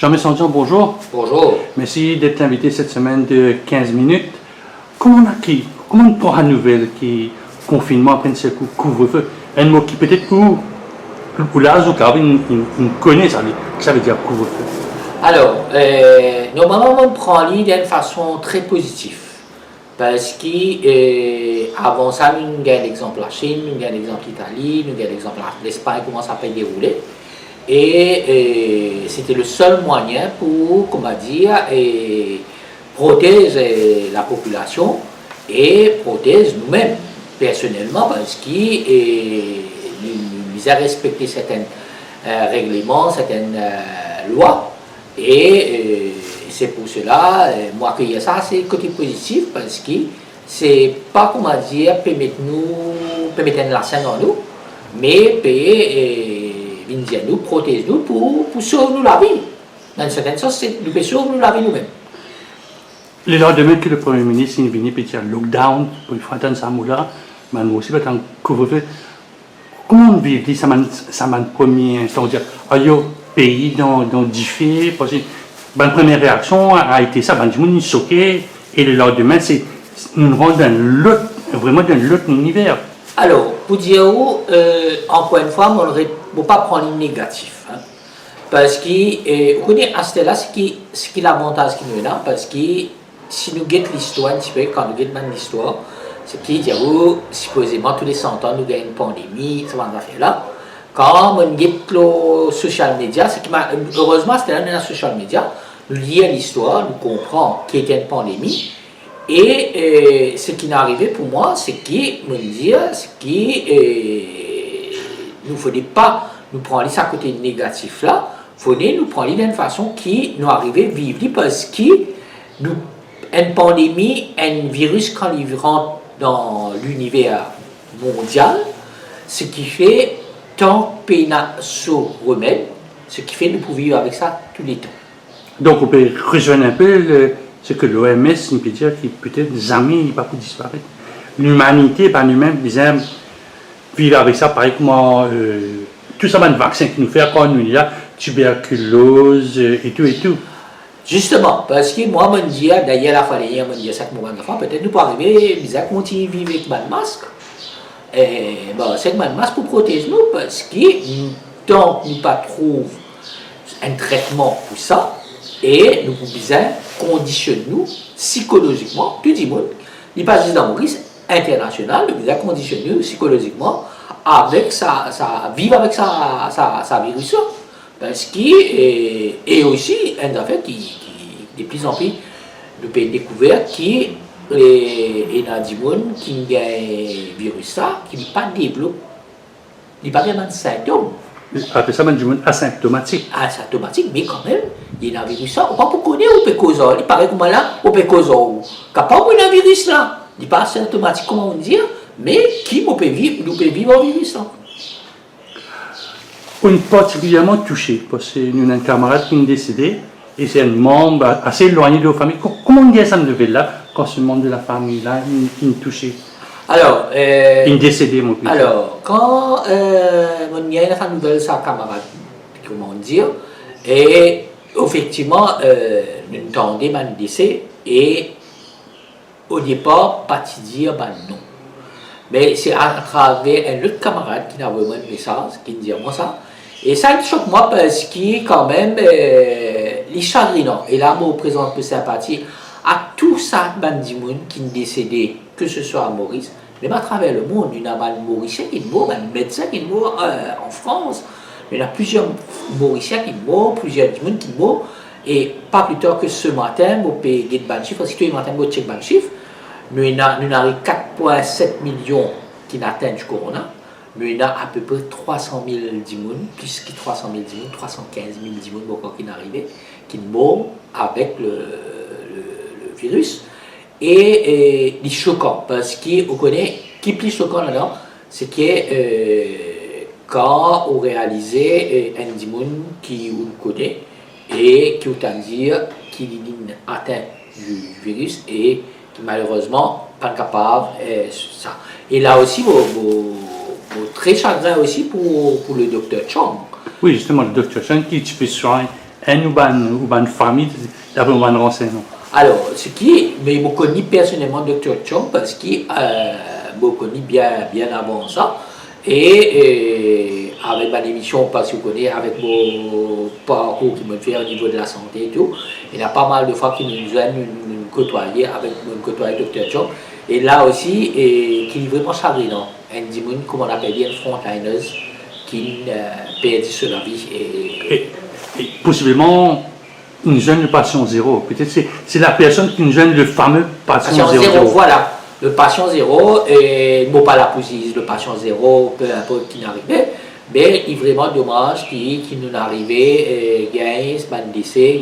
Jean-Michel Sanson, bonjour. Bonjour. Merci d'être invité cette semaine de 15 minutes. Comment on prend la nouvelle qui confinement après ce couvre-feu? Un mot qui peut-être pour l'âge ou on connaît ça veut dire couvre-feu. Alors, normalement, on prend l'idée d'une façon très positive. Parce qu'avant ça, nous avons l'exemple de la Chine, nous avons l'exemple de l'Italie, nous avons l'exemple de l'Espagne, comment ça peut dérouler. Et c'était le seul moyen pour, comment dire, protéger la population et protéger nous-mêmes, personnellement, parce que nous avons respecté certains règlements, certaines lois. Et c'est pour cela, moi, que ça, c'est le côté positif, parce que c'est pas, comment dire, permettre la scène en nous, mais nous protéger nous pour sauver nous la vie. Dans une certaine sens, nous pouvons sauver nous la vie nous-mêmes. Le lendemain que le Premier ministre est venu pour dire lockdown, pour faire ça, mais nous aussi, en couvre-feu, comment on vit ça m'a premier instant dire, pays dans diffé, parce que la première réaction a été ça, tout le monde est choqué, et le lendemain, c'est nous rend vraiment dans l'autre univers. Alors, pour dire encore une fois, on ne peut pas prendre le négatif. Hein, parce que, vous connaissez, à ce là, ce qui est l'avantage qui nous a, parce que si nous guettons l'histoire, un petit peu, quand nous guettons l'histoire, c'est qu'il y a supposément tous les 100 ans, nous avons une pandémie, ça va faire là. Quand on guette le social media, heureusement, c'était là dans le social media, nous lisons l'histoire, nous comprenons qu'il y a une pandémie. Et ce qui est arrivé pour moi, c'est qu'il me dit, nous ne faudrait pas nous prendre ça côté négatif là, il faudrait nous prendre d'une façon qui nous arrive à vivre parce que une pandémie, un virus quand il rentre dans l'univers mondial, ce qui fait tant peina sur remède, ce qui fait nous pouvons vivre avec ça tous les temps. Donc on peut rejoindre un peu ce que l'OMS peut dire qui peut-être jamais il va pas disparaître. L'humanité, par nous-mêmes, vivre avec ça, pareil comment tout ça, le vaccin qui nous fait quand nous y a tuberculose et tout. Justement, parce que moi, je me dis, d'ailleurs, la fois dernière, je me dis ça que moi, peut-être nous pouvons arriver, à continuer à vivre avec le masque. Et bon, c'est le masque pour protéger nous, parce que tant que nous ne trouvons pas un traitement pour ça, et nous pouvons conditionner nous psychologiquement, tout le monde, il pas juste dans Maurice, international, nous pouvons conditionner nous psychologiquement avec vivre avec sa virus. Parce que, et aussi, un affaire qui, de plus en plus, nous peut découvrir qu'il y a des gens qui ont un virus qui n'est pas développé, il n'y a pas vraiment de symptômes. Après ça, du monde asymptomatique. Asymptomatique, mais quand même, il y a un virus là. On ne peut pas connaître au pécosa. Il paraît que là, au pécosa. Capable il y a un virus là. Il n'est pas asymptomatique, comment on dit, mais qui peut vivre un virus là. On est particulièrement touché parce que nous avons un camarade qui est décédé et c'est un membre assez éloigné de la famille. Comment on dit ça là quand ce membre de la famille là est touché? Alors, il est décédé, mon père. Alors, quand on y a une nouvelle sa camarade, comment dire, et effectivement, nous entendons un décès et au départ, pas dire non. Mais c'est à travers un autre camarade qui a vraiment un message, qui dit moi ça. Et ça me choque moi parce que quand même, les chagrinants, et là, je présente un peu sympathie à tout ça, qui est décédé, que ce soit à Maurice, même à travers le monde. Il y a un Mauricien qui est mort, un médecin qui est mort en France. Il y a plusieurs Mauriciens qui sont morts, plusieurs gens qui sont morts. Et pas plus tard que ce matin, je peux gagner le chiffre, parce que tous les matins, je check le chiffre. Nous avons 4,7 millions qui atteignent du corona. Nous avons à peu près 300 000 dimoun, plus que 300 000 dimoun, 315 000 dimoun qui sont arrivés, qui sont morts avec le virus. Et c'est choquant, parce qu'on connaît, qui est plus choquant là-dedans, c'est que quand on réalisait un dimoun qui on connaît, et qui autant dire qu'il est atteint du virus, et qui malheureusement pas capable ça. Et là aussi, très chagrin aussi pour le docteur Chong. Oui, justement, le docteur Chong qui fait soin ou ban famille, d'après mon renseignement. Alors, mais je connais personnellement Dr. Chong parce que je connais bien avant ça. Et avec ma émission, parce que je connais, avec mon parcours qui me fait au niveau de la santé et tout, il y a pas mal de fois qui nous viennent nous côtoyer avec Dr. Chong. Et là aussi, qui est vraiment chagrinant. Un dimanche, comme on appelle bien, frontliners, qui perdent sur la vie. Et possiblement, une jeune patient zéro. Peut-être c'est la personne qui nous jeune le fameux patient zéro. Voilà. Le patient zéro, et non pas la poussise, le patient zéro, peu importe qui n'arrivait, mais il est vraiment dommage qui nous arrivait, gagne un décès,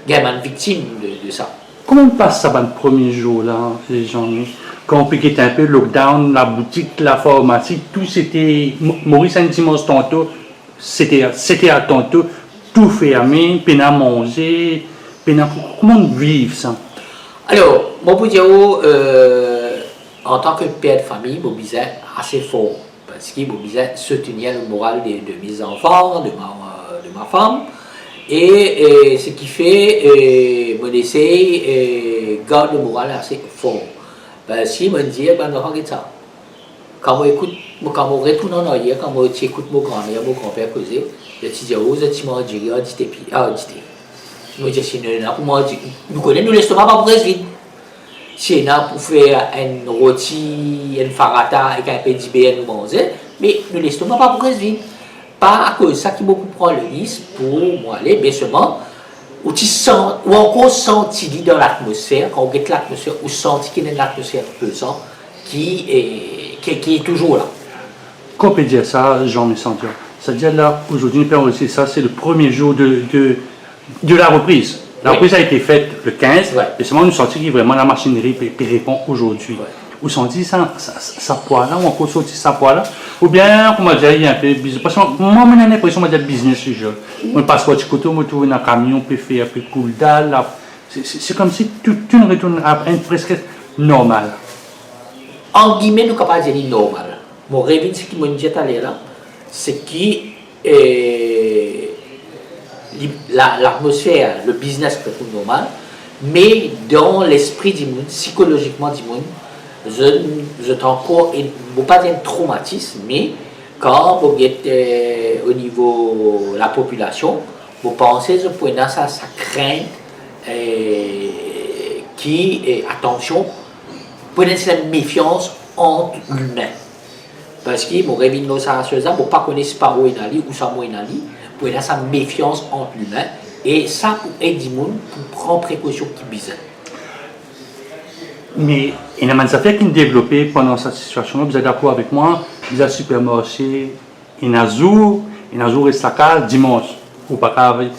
gagne une victime de ça. Comment on passe ça le premier jour là, les gens? Quand on piquait un peu le lockdown, la boutique, la pharmacie, tout c'était. Maurice un dimanche tantôt, c'était à tantôt, tout fermé, peine à manger, comment on vit ça? Alors, moi pour dire, en tant que père de famille, je suis assez fort parce que je soutenir le moral de mes enfants, de ma femme. Et ce qui fait, je essaie de garder le moral assez fort. Parce que je me dis, ça. Quand je retourne en arrière, quand j'écoute mon grand-mère, mon grand-père causer, je me dis, je m'en dis, nous connaissons l'estomac pas pour rester. Si on a pour faire un rôti, un farata et un peu d'ibé nous manger, mais nous l'estomac pas pour rester. Pas à cause de ça qui beaucoup prend le risque pour moi aller, mais seulement ou encore senti dans l'atmosphère, quand on guette l'atmosphère, ou senti qu'il y a une atmosphère pesante qui est toujours là. Qu'on peut dire ça, Jean-Michel? C'est-à-dire là, aujourd'hui, ça, c'est le premier jour de la reprise. La reprise a été faite le 15, et seulement nous sortis que vraiment la machinerie répond aujourd'hui. Ouais. Ou senti ça poids là, ou encore sorti ça poids là, ou bien, comment dire, il y a un peu de business. Parce que moi, j'ai l'impression que c'est business ce jeu. On passe par du côté, on trouve un camion, on peut faire un peu cool dalle. C'est comme si tout retourne à un presque normal. En guillemets, nous sommes capables de dire normal. Mon rêve, ce qui m'a dit tout à l'heure, c'est que l'atmosphère, le business peut être normal, mais dans l'esprit du monde, psychologiquement du monde, je encore, je ne veux pas dire un traumatisme, mais quand vous êtes au niveau de la population, vous pensez que pour ça craint attention, pour une méfiance entre l'humain. Parce que mon rêve de ça, vous ne pas connaître par où il est ou ça où il est, pour une sa méfiance entre l'humain, et ça pour aider les gens pour prendre précaution qui bizarre. Mais il y a des affaires qui ont développé pendant cette situation-là. Vous êtes d'accord avec moi? Vous êtes supermarché, il y a un jour et dimanche, ou pas avec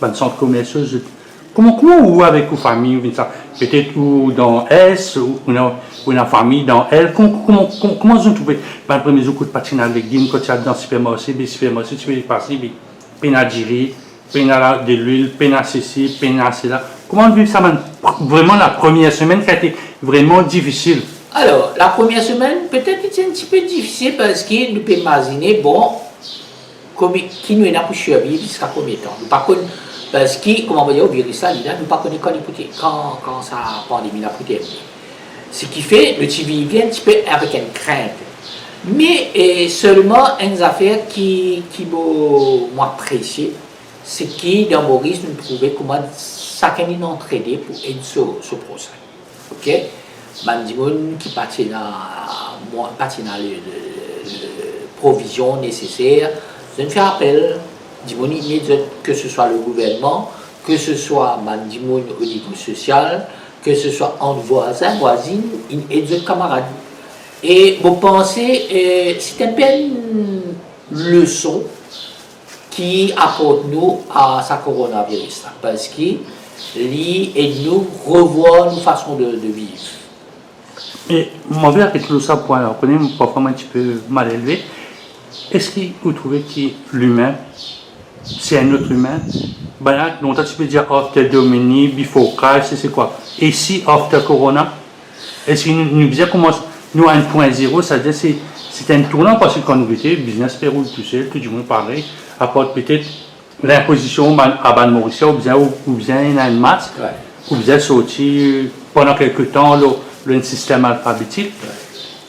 un centre commercial. Comment vous avec vos familles? Peut-être ou dans S, ou une famille dans L. Comment vous trouvez? Le premier jour, coup de patine avec Guim, quand tu es dans le supermarché, tu peux passer, peine à gérer, peine à de l'huile, peine à ceci, peine à cela. Comment vivre ça? Vraiment la première semaine qui a été vraiment difficile. Alors, la première semaine, peut-être que c'est un petit peu difficile parce que nous pouvons imaginer, bon, qui nous est là pour survivre jusqu'à combien de temps. Nous pas connaître, parce que, comme on va dire, au virus, là, nous ne pas connaître quand ça pandémie là pour terminer. Ce qui fait, le TV vient un petit peu avec une crainte. Mais seulement une affaire qui m'a apprécié, c'est que dans Maurice, nous trouvons comment chacun nous entraîner pour aider ce procès. Ok? Mandimoun qui patinent les provisions nécessaires. Je ne fais appel, que ce soit le gouvernement, que ce soit Mandimoun au niveau social, que ce soit entre voisins, voisines, et d'autres camarades. Et vous pensez, c'est un peu une leçon qui apporte nous à ce coronavirus, parce qu'il nous revoit nos façons de vivre. Et mon verre avec tout ça, pour parfois un petit peu mal élevé, est-ce que vous trouvez que l'humain, c'est un autre humain? Ben là, longtemps tu peux dire after Domini, before Christ, c'est quoi? Et si after Corona, est-ce que nous disons comment nous à 1.0, c'est-à-dire c'est un tournant parce que quand nous étions, le business déroule tout seul, tout du monde pareil, apporte peut-être l'imposition à Ban Mauricien, ou bien il y a une masse, Ouais. ou bien sorti pendant quelques temps le système alphabétique. Ouais.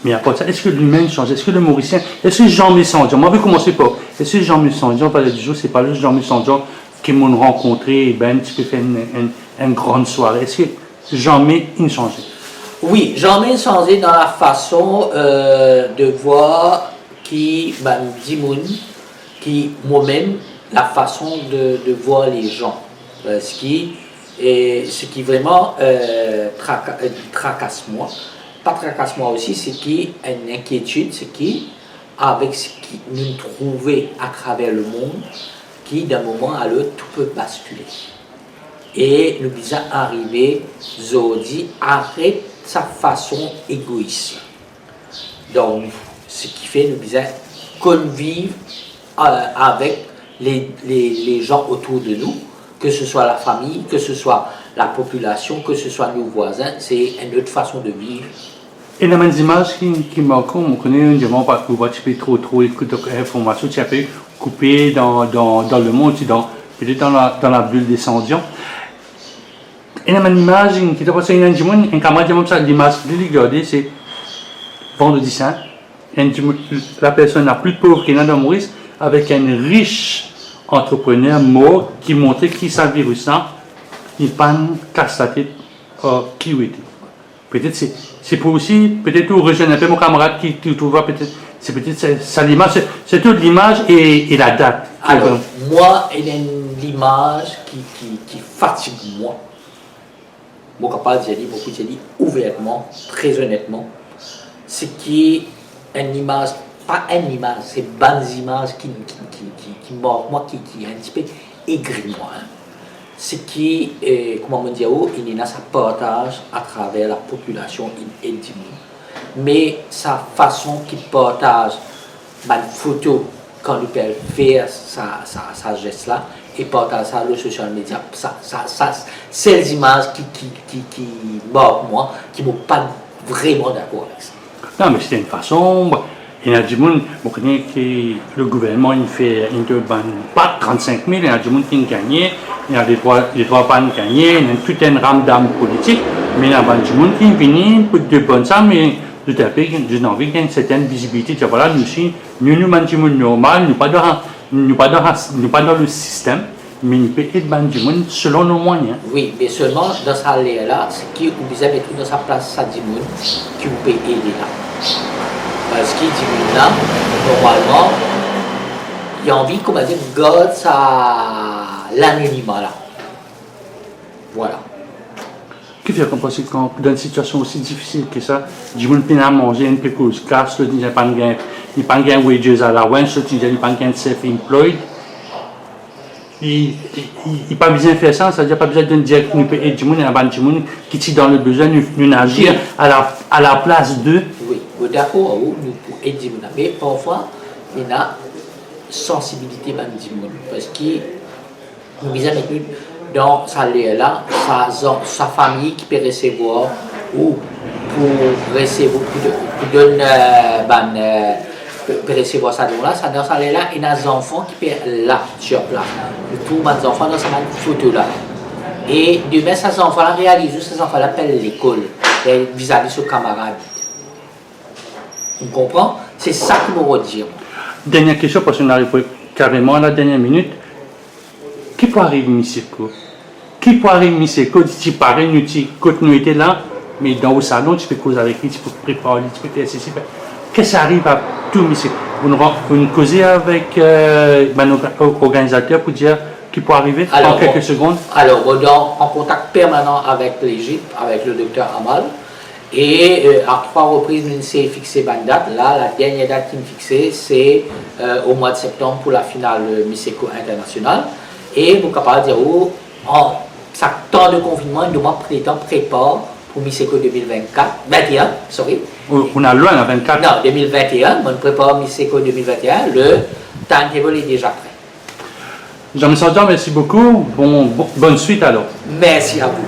Mais à part ça, est-ce que l'humain change? Est-ce que le Mauricien, est-ce que Jean Messandian, moi je vais commencer par, est-ce que Jean Messandian, par du jour, c'est pas juste Jean Messandian qui m'ont rencontré, et ben tu peux faire une grande soirée. Est-ce que Jean Mé, il change? Oui, j'en ai changé dans la façon de voir qui Dimoun, qui moi-même, la façon de voir les gens. Ce qui vraiment tracasse moi. Pas tracasse moi aussi, c'est qui une inquiétude, c'est qui, avec ce qui nous trouvons à travers le monde, qui d'un moment à l'autre tout peut basculer. Et nous disons arriver, Zodi arrête sa façon égoïste. Donc, ce qui fait, nous disons, convivre avec les gens autour de nous, que ce soit la famille, que ce soit la population, que ce soit nos voisins, c'est une autre façon de vivre. Et il y a des images qui marquent, on connaît un diamant parce que tu peux trop écouter l'information, tu peux couper dans le monde, peut-être dans la bulle des sondions. Il y a une image qui te passe, un camarade comme ça, l'image que je regardais, c'est Vendredi Saint. La personne la plus pauvre qui est dans Maurice, avec un riche entrepreneur mort qui montrait qui ça virus là, il panne casse la tête qui était. Peut-être c'est pour aussi, peut-être rejoindre un peu mon camarade qui trouve peut-être, c'est peut-être ça l'image, c'est toute l'image et la date. Alors, moi, il y a l'image qui fatigue moi. Mon capable, j'ai dit ouvertement, très honnêtement, c'est qui une image, pas une image, c'est bonnes images qui mordent moi, qui un petit peu aigri moi. Hein. C'est qui, comment me dire, il y a sa partage à travers la population et mais sa façon qu'il partage ma photo quand il peut faire sa geste là et partage ça sur les social media, c'est les images qui mordent moi, qui ne m'ont pas vraiment d'accord avec ça. Non, mais c'est une façon. Il y a du monde, vous connaissez que le gouvernement il fait pas 35 000, il y a du monde qui gagne, il y a les trois pannes gagnés, il y a toute une rame d'âme politique, mais il y a du monde qui vient pour de bonnes âmes, mais tout à fait, j'ai envie qu'il y ait une certaine visibilité. Voilà, nous aussi, nous sommes normal, nous ne pas dans le système, mais nous pouvons être du monde selon nos moyens. Oui, mais seulement dans ce là c'est qui vous avez tout dans sa place, ça dit monde qui vous peut aider là. Parce qu'il dit là, normalement, il a envie, comment dire, de garder l'anonymat là. Voilà. Qui fait qu'on pense quand dans une situation aussi difficile que ça, du monde peine à manger, une pécuse casse, il n'y a pas de wages allowance, il n'y a pas de self-employed. Il n'a pas besoin de faire ça, c'est-à-dire pas besoin de dire que nous pouvons aider du monde, il y a pas de monde qui est dans le besoin, nous agir à la place d'eux. Oui, d'accord, nous pouvons aider du monde, mais parfois, il y a sensibilité du monde, parce que nous disons dans sa là, sa famille qui peut recevoir ou pour recevoir, pour donner pour recevoir ça là, ça dans ça là, il y a des enfants qui peuvent là sur place. Tous les enfants dans cette photo là. Et demain, ces enfants là réalisent, ces enfants là appellent l'école vis-à-vis de ses camarades. On comprend? C'est ça qu'il me dire. Dernière question, parce qu'on arrive carrément à la dernière minute. Qui peut arriver, M. Ko? Qui peut arriver, M. Ko? Tu parais, nous étions là, mais dans le salon, tu peux causer avec lui, tu peux préparer, tu peux faire ceci. Qu'est-ce qui arrive à tout, M. Vous causez avec l'organisateur pour dire qui peut arriver en quelques secondes? Alors, on est en contact permanent avec l'Égypte, avec le docteur Amal. Et à 3 reprises, nous s'est fixé une date. Là, la dernière date qui me fixée, c'est au mois de septembre pour la finale Miss Eco internationale. Et vous êtes capable de dire, en chaque temps de confinement, nous prépare pour Miss Eco 21, sorry. On a loin, à 24. Non, 2021, on prépare Miss Eco 2021, le timetable est déjà prêt. Jean-Michel, merci beaucoup. Bonne suite alors. Merci à vous.